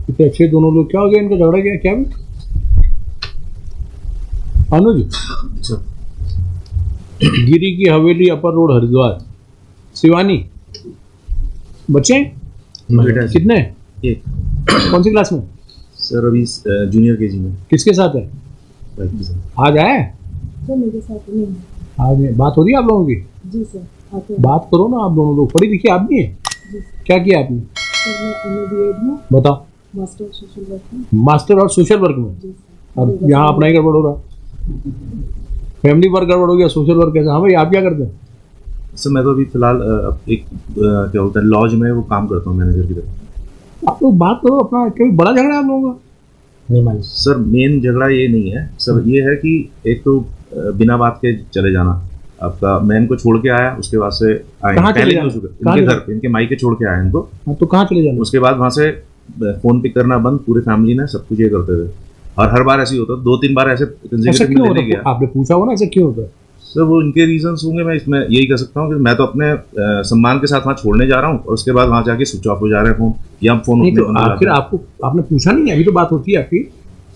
इतने अच्छे दोनों लोग, क्या हो गया इनका झगड़ा? क्या भी अनुज, गिरी की हवेली, अपर रोड, हरिद्वार, शिवानी, बच्चे हैं? कितने? एक। कौन सी क्लास में? सर अभी जूनियर केजी में। किसके साथ है? भाई के साथ। आज आया है? सर मेरे साथ नहीं है। आज नहीं। बात हो रही है आप लोगों की? जी सर आते हैं। बात करो ना, आप दोनों लोग पढ़ी लिखी आदमी है। जी क्या किया आपने? सर मैं MA-BEd हूँ, बताओ। मास्टर सोशल वर्क में। मास्टर और सोशल वर्क में? जी सर। और यहाँ अपना ही गड़बड़ हो रहा, फैमिली वर्क गड़बड़ हो गया, सोशल वर्क कैसे? हाँ भाई, आप क्या करते हैं? सर मैं तो अभी फिलहाल एक क्या बोलते हैं लॉज में वो काम करता हूँ मैनेजर की तरफ। आप लोग बात करो अपना। कभी बड़ा झगड़ा है आप लोगों का? नहीं मालूम सर मेन झगड़ा ये नहीं है सर, ये है कि एक तो बिना बात के चले जाना आपका। मैं इनको छोड़ के आया, उसके बाद से कहाँ चले जाना? इनके घर पे, इनके मायके छोड़ के आया इनको। हाँ, तो कहाँ चले जाना? उसके बाद वहाँ से फोन पिक करना बंद, पूरी फैमिली ने सब कुछ ये करते थे। और हर बार ऐसे ही होता, 2-3 बार ऐसे ऐसा क्यों होता है? आपने पूछा हो ना ऐसा क्यों होता है? सर वो इनके रीजंस होंगे। मैं इसमें यही कह सकता हूँ कि मैं तो अपने सम्मान के साथ वहाँ छोड़ने जा रहा हूँ और उसके बाद वहाँ जाके स्विच ऑफ हो जा रहे हैं फोन, या फोन नहीं, तो आखिर आपको आपने पूछा नहीं? अभी तो बात होती है आपकी।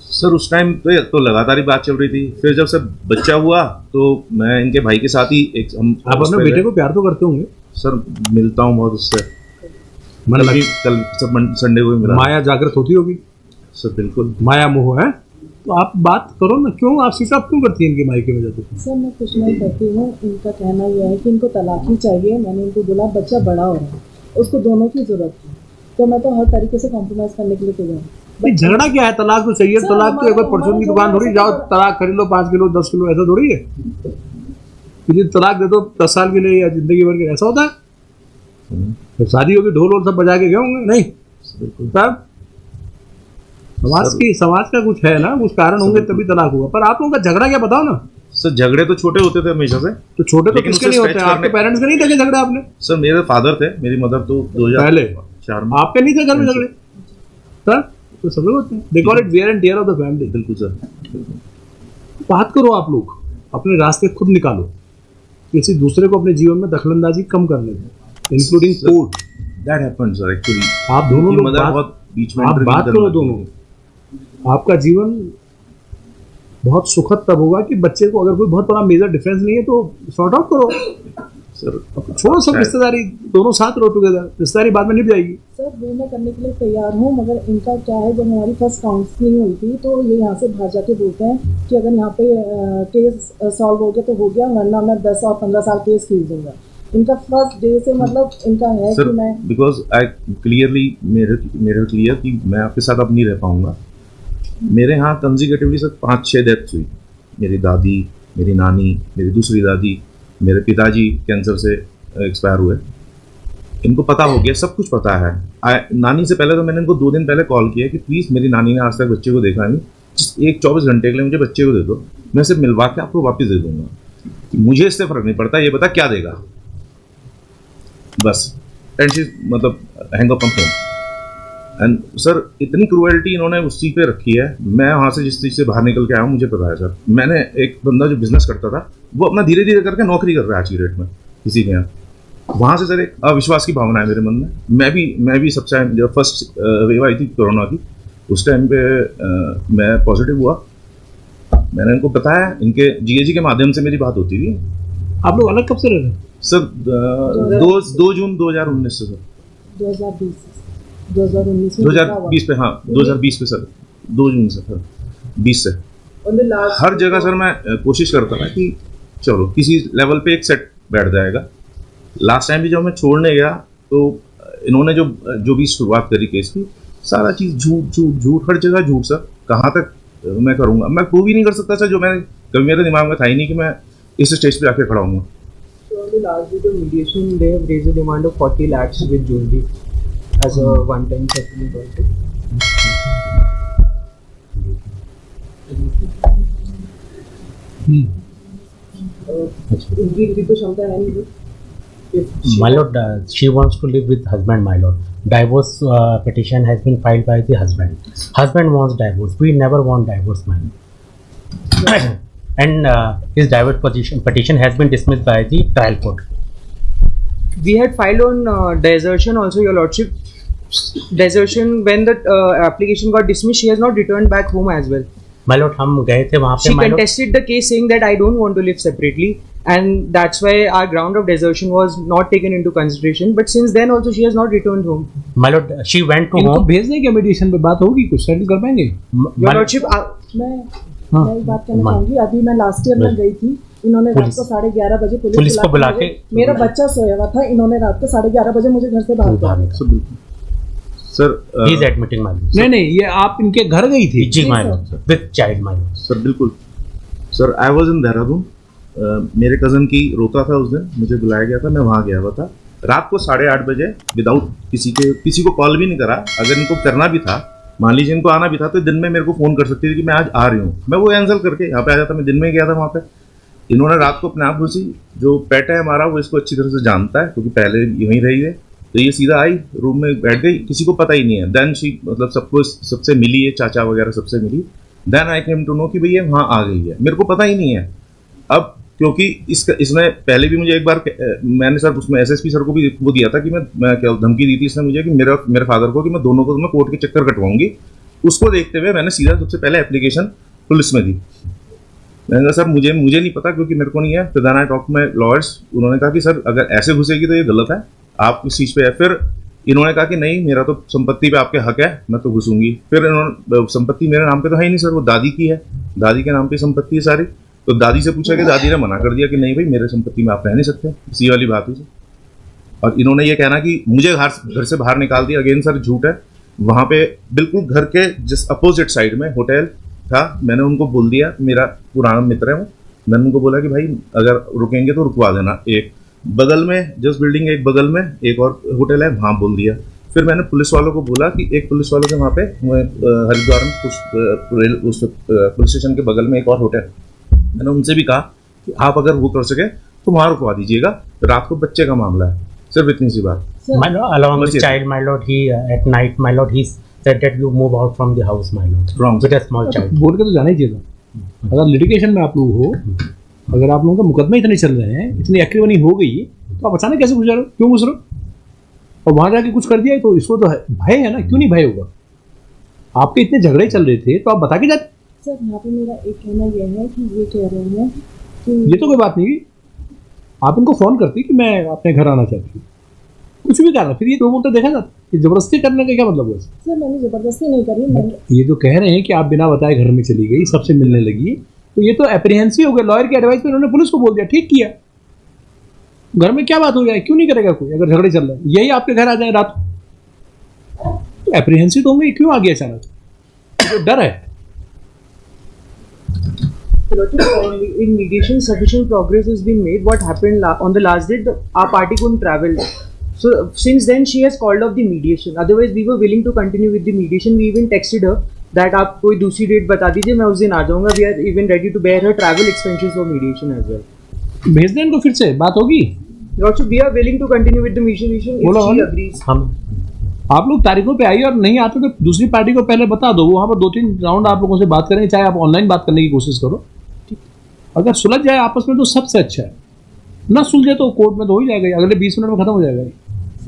सर उस टाइम तो लगातार ही बात चल रही थी। फिर जब से बच्चा हुआ तो मैं इनके भाई के साथ ही एक आप अपने बेटे को प्यार तो करते होंगे? सर मिलता हूँ बहुत उससे, मतलब कल सब संडे को ही मिला। माया जागृत होती होगी सर बिल्कुल। माया मोह है तो आप बात करो ना। क्यों आप स्विच ऑफ क्यों करती हैं इनके मायके में जाते? सर मैं कुछ नहीं करती हूँ, इनका कहना यह है कि इनको तलाक ही चाहिए। मैंने इनको बोला बच्चा बड़ा हो रहा है, उसको दोनों की जरूरत है, तो मैं तो हर तरीके से कॉम्प्रोमाइज करने के लिए तैयार हूँ। झगड़ा क्या है? तलाक तो चाहिए। तलाक तो एक बार परचून की दुकान थोड़ी जाओ तलाक खरीद लो 5 किलो 10 किलो, ऐसा थोड़ी है। फिर तलाक दे दो 10 साल के लिए या जिंदगी भर के, ऐसा होता है? तो शादी होगी, ढोल वोल सब बजा के गए होंगे? नहीं तब समाज का कुछ है ना, कुछ कारण होंगे तभी तलाक हुआ। पर आप लोगों का झगड़ा क्या बताओ ना। सर झगड़े तो छोटे होते थे हमेशा से। तो छोटे तो किसके नहीं होते? आपके पेरेंट्स के नहीं थे झगड़े आपने? सर मेरे फादर थे, मेरी मदर तो 2004 में। आपके नहीं थे घर में झगड़े? सर तो सब लोग होते हैं। They call it wear and tear of the family. बिल्कुल सर। बात करो आप लोग, अपने रास्ते खुद निकालो, किसी दूसरे को अपने जीवन में दखलंदाजी कम करने दो, including court. That happened sir actually. आप दोनों लोग बहुत बीच में आप बात करो दोनों। आपका जीवन बहुत सुखद तब होगा कि बच्चे को अगर कोई बहुत बड़ा मेजर डिफरेंस नहीं है तो सॉर्ट आउट करो सर। छोड़ो सब रिश्तेदारी, दोनों साथ रहो टुगेदर, रिश्तेदारी बाद में निभ जाएगी। सर वो मैं करने के लिए तैयार हूँ, मगर इनका क्या है, जब हमारी फर्स्ट काउंसलिंग हुई थी तो ये यहाँ से बाहर जाके बोलते हैं कि अगर यहाँ पे केस सॉल्व हो गया तो हो गया, वरना मैं 10 और 15 साल केस खींच दूंगा। इनका फर्स्ट डे से मतलब इनका है सर, कि मैं बिकॉज आई क्लियरली मेरे क्लियर कि मैं आपके साथ अब नहीं रह पाऊंगा। मेरे यहाँ कंजिक्यूटिवली सर 5-6 डेथ्स हुई। मेरी दादी, मेरी नानी, मेरी दूसरी दादी, मेरे पिताजी कैंसर से एक्सपायर हुए। इनको पता हो गया, सब कुछ पता है। नानी से पहले तो मैंने इनको 2 दिन पहले कॉल किया कि प्लीज़, मेरी नानी ने आज तक बच्चे को देखा नहीं, एक 24 घंटे के लिए मुझे बच्चे को दे दो, मैं सिर्फ मिलवा के आपको वापस दे दूंगा, मुझे इससे फर्क नहीं पड़ता, ये बता क्या देगा बस। एंड शी मतलब hang up on phone. And sir इतनी क्रूएल्टी इन्होंने उस चीज़ पे रखी है। मैं वहाँ से जिस चीज़ से बाहर निकल के आया हूँ मुझे पता है सर। मैंने एक बंदा जो बिजनेस करता था वो अपना धीरे धीरे करके नौकरी कर रहा है आज की डेट में किसी के यहाँ। वहाँ से सर एक अविश्वास की भावना है मेरे मन में। मैं भी सबसे जब फर्स्ट वेव आई थी कोरोना की, उस टाइम पे मैं पॉजिटिव हुआ। मैंने इनको बताया, इनके जीएजी के माध्यम से मेरी बात होती थी। आप लोग अलग कब से रह रहे हैं? सर 2 जून 2019 से सर। 2020 पे, हाँ 2020 पे सर, 2 जून से सर, 20 से। हर जगह सर मैं कोशिश करता था कि चलो किसी लेवल पे एक सेट बैठ जाएगा। लास्ट टाइम भी जब मैं छोड़ने गया तो इन्होंने जो भी शुरुआत करी केस की, सारा चीज़ झूठ, हर जगह झूठ सर। कहाँ तक मैं करूँगा? मैं प्रूव ही नहीं कर सकता सर, जो मैंने कभी मेरे दिमाग में था ही नहीं कि मैं इस स्टेज पे आके खड़ा हूँगा। So on the last video mediation, they have raised a demand of 40 lakhs with jewelry as a one-time settlement also. इनकी तो क्षमता है नहीं। My lord, she wants to live with husband, my lord. Divorce petition has been filed by the husband. Husband wants divorce. We never want divorce, my lord. And his divorce petition has been dismissed by the trial court. We had filed on desertion also, your lordship. desertion, when the application got dismissed, she has not returned back home as well. My lord, हम गए थे वहाँ पे. She my lord, contested the case saying that I don't want to live separately, and that's why our ground of desertion was not taken into consideration. But since then also she has not returned home. my lord, she went to इनको home. भेज देंगे mediation पे, बात होगी, कुछ settle कर पाएंगे. Your My- Lordship, मैं हाँ. एक बात कहना हाँ. चाहूंगी. अभी मैं लास्ट ईयर में गई थी, इन्होंने रात पुलिस- को 11:30 बजे पुलिस को बुला के- मेरा बच्चा सोया हुआ था, इन्होंने रात को 11:30 बजे मुझे घर से बाहर कर दिया. Sir He is admitting, my lord. नहीं नहीं, ये आप इनके घर गई थी. जी my sir. lord, with child, my lord. Sir बिल्कुल sir, I was in Dehradun. मेरे कज़न की रोता था उस दिन, मुझे बुलाया गया था, मैं वहाँ गया हुआ था. रात को 8:30 बजे विदाउट किसी को कॉल भी नहीं करा. अगर इनको करना भी था, मान लीजिए इनको आना भी था, तो दिन में मेरे को फ़ोन कर सकती थी कि मैं आज आ रही हूँ. मैं वो कैंसिल करके यहाँ पे आ जाता. मैं दिन में गया था वहाँ पे. इन्होंने रात को अपने आप घुसी. जो पेट है हमारा वो इसको अच्छी तरह से जानता है क्योंकि पहले यहीं रही है. तो ये सीधा आई, रूम में बैठ गई, किसी को पता ही नहीं है. देन शी मतलब सबको सबसे मिली है, चाचा वगैरह सबसे मिली. Then I came to know कि भैया वहाँ आ गई है. मेरे को पता ही नहीं है. अब क्योंकि इसमें पहले भी मुझे एक बार मैंने सर उसमें एसएसपी सर को भी वो दिया था कि मैं क्या धमकी दी थी इसने मुझे कि मेरे फादर को कि मैं दोनों को मैं कोर्ट के चक्कर कटवाऊंगी. उसको देखते हुए मैंने सीधा सबसे पहले एप्लीकेशन पुलिस में दी. मैंने कहा सर मुझे नहीं पता क्योंकि मेरे को नहीं है. फिर then I talk my lawyers. उन्होंने कहा कि सर अगर ऐसे घुसेगी तो ये गलत है, आप किस चीज़ पे है. फिर इन्होंने कहा कि नहीं, मेरा तो संपत्ति पे आपके हक है, मैं तो घुसूंगी. फिर इन्होंने संपत्ति मेरे नाम पे तो है ही नहीं सर, वो दादी की है, दादी के नाम पे संपत्ति है सारी. तो दादी से पूछा कि दादी ने मना कर दिया कि नहीं भाई मेरे संपत्ति में आप रह नहीं सकते. इसी वाली बात हुई. और इन्होंने ये कहना कि मुझे घर से बाहर निकाल दिया. अगेन सर झूठ है. वहाँ पे बिल्कुल घर के जिस अपोजिट साइड में होटल था, मैंने उनको बोल दिया, मेरा पुराना मित्र है वो, मैंने उनको बोला कि भाई अगर रुकेंगे तो रुकवा देना. एक बगल में जस्ट बिल्डिंग एक बगल में एक और होटल है, वहाँ बोल दिया. फिर मैंने पुलिस वालों को बोला कि एक पुलिस वालों के वहाँ पे हरिद्वार में उस पुलिस स्टेशन के बगल में एक और होटल. मैंने उनसे भी कहा कि आप अगर वो कर सके तो वहाँ रुकवा दीजिएगा, रात को बच्चे का मामला है. सिर्फ इतनी सी बात. My lord, along with Yes, yes. child, my lord, he at night, my lord, he said that you move out from the house, my lord. Wrong. With a small child. बोल के तो जाना ही चाहिए था. अगर लिटिगेशन में आप लोग हो, अगर आप लोगों का मुकदमे इतने चल रहे हैं, इतनी एक्टिवनी हो गई, तो आप अचानक कैसे घुस जा रहे हो? क्यों घुस रहे हो? और वहां जाके कुछ कर दिया तो इसको तो भय है ना. क्यों नहीं भय होगा? आपके इतने झगड़े चल रहे थे तो आप बता के जाते. सर यहाँ पे मेरा एक कहना यह है कि ये कह रहे हैं कि ये तो कोई बात नहीं. आप इनको फोन करती कि मैं अपने घर आना चाहती हूँ, कुछ भी करना. फिर ये दो बोलते देखा जाता. ये जबरदस्ती करने का क्या मतलब है? सर मैंने जबरदस्ती नहीं करी. मैंने ये जो कह रहे हैं कि आप बिना बताए घर में चली गई, सबसे मिलने लगी, तो ये तो एप्रीहेंसिव हो गया. लॉयर की एडवाइस पे उन्होंने पुलिस को बोल दिया, ठीक किया. घर में क्या बात हो जाए, क्यों नहीं करेगा कोई? अगर झगड़े चल रहे हैं, यही आपके घर आ जाए रात को, तो एप्रीहेंसिव तो होंगे. क्यों आ गया अचानक? जो डर है. In mediation, sufficient progress has been made. What happened on the last date? Our party couldn't travel. So since then, she has called off the mediation. Otherwise, we were willing to continue with the mediation. We even texted her that आप कोई दूसरी date बता दीजिए, मैं उस दिन आ जाऊंगा. We are even ready to bear her travel expenses for mediation as well. भेज दें इनको, फिर से बात होगी. Also, we are willing to continue with the mediation if बोलो, she बोलो. agrees. हम आप लोग तारीखों पे आइए, और नहीं आते तो दूसरी पार्टी को पहले बता दो. वहाँ पर 2-3 राउंड आप लोगों से बात करेंगे, चाहे आप ऑनलाइन बात करने की कोशिश करो. अगर सुलझ जाए आपस में तो सबसे अच्छा है. ना सुलझे तो कोर्ट में तो हो ही जाएगा. अगले 20 मिनट में खत्म हो जाएगा.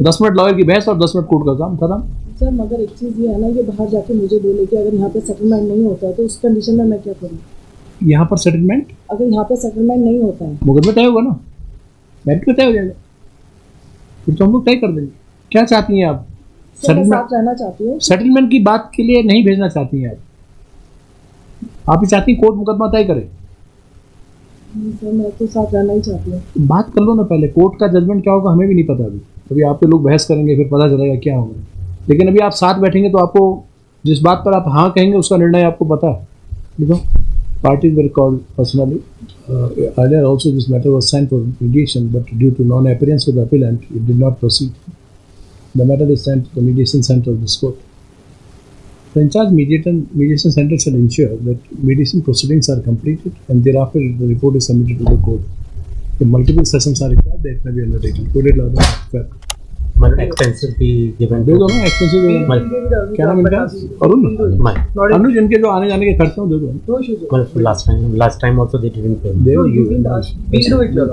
10 मिनट लॉयर की बहस और 10 मिनट कोर्ट का काम खत्म. सर मगर एक चीज़ ये है ना, ये बाहर जाके मुझे बोले कि अगर यहाँ पे सेटलमेंट नहीं होता है तो उस कंडीशन में मैं क्या करूँ? यहाँ पर सेटलमेंट, अगर यहाँ पे सेटलमेंट नहीं होता है मुकदमा तय होगा ना, मेरिट पे तय हो जाएगा. फिर तो हम लोग तय कर देंगे. क्या चाहती हैं आप? सर मैं साथ रहना चाहती हूँ. सेटलमेंट की बात के लिए नहीं भेजना चाहती हैं आप ही चाहती हैं कोर्ट मुकदमा तय करे. सर मैं तो साथ रहना ही चाहती हूँ. बात कर लो ना पहले. कोर्ट का जजमेंट क्या होगा हमें भी नहीं पता. अभी आपके लोग बहस करेंगे, फिर पता चलेगा क्या होगा. लेकिन अभी आप साथ बैठेंगे तो आपको जिस बात पर आप हाँ कहेंगे उसका निर्णय आपको पता है. देखो, parties were called personally. Earlier also this matter was sent for mediation, but due to non-appearance of the appellant, it did not proceed. The matter is sent to the mediation center of this court. The in charge mediation center shall ensure that mediation proceedings are completed, and thereafter the report is submitted to the court. If multiple sessions are required, that may be undertaken. Coded law of मतलब expenses be given they to दो ना expensive. क्या नाम इनका? Arun. my अनुज, इनके जो आने जाने के खर्चे हैं दे दो. No issues. well, last time also they didn't pay. They No, will you give. didn't ask. We'll do it, Lord.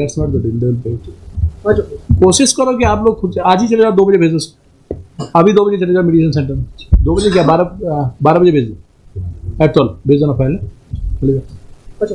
That's not the deal. They will pay. अच्छा. कोशिश करो कि आप लोग खुद से आज ही चले जाओ, 2 बजे भेजो. अभी 2 बजे चले जाओ मीडिएशन सेंटर में, 2 बजे क्या 12 बजे भेज दो, एट ऑल भेज देना फाइल, चले जाओ। अच्छा